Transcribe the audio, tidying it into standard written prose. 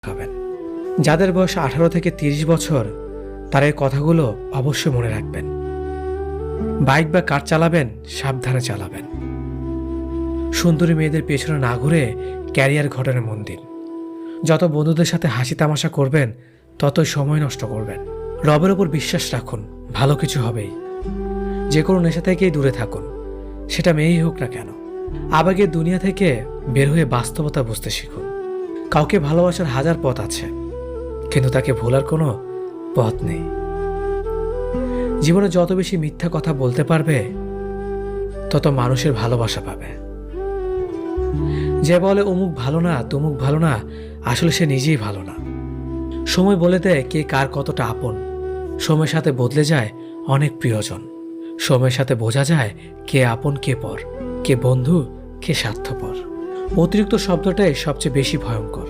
খাবেন। যাদের বয়স 18 থেকে 30 বছর তারা এই কথাগুলো অবশ্যই মনে রাখবেন। বাইক বা কার চালাবেন, সাবধানে চালাবেন। সুন্দরী মেয়েদের পেছনে না ঘুরে ক্যারিয়ার গঠনে মন দিন। যত বন্ধুদের সাথে হাসি তামাশা করবেন ততই সময় নষ্ট করবেন। রবের ওপর বিশ্বাস রাখুন, ভালো কিছু হবেই। যে কোনো নেশা থেকেই দূরে থাকুন, সেটা মেয়েই হোক না কেন। আবেগের দুনিয়া থেকে বের হয়ে বাস্তবতা বুঝতে শিখুন। কাউকে ভালোবাসার হাজার পথ আছে, কিন্তু তাকে ভোলার কোনো পথ নেই। জীবনে যত বেশি মিথ্যা কথা বলতে পারবে তত মানুষের ভালোবাসা পাবে। যে বলে অমুক ভালো না, তমুক ভালো না, আসলে সে নিজেই ভালো না। সময় বলে দেয় কে কার কতটা আপন। সময়ের সাথে বদলে যায় অনেক প্রিয়জন। সময়ের সাথে বোঝা যায় কে আপন কে পর, কে বন্ধু কে স্বার্থপর। অতিরিক্ত শব্দটাই সবচেয়ে বেশি ভয়ঙ্কর।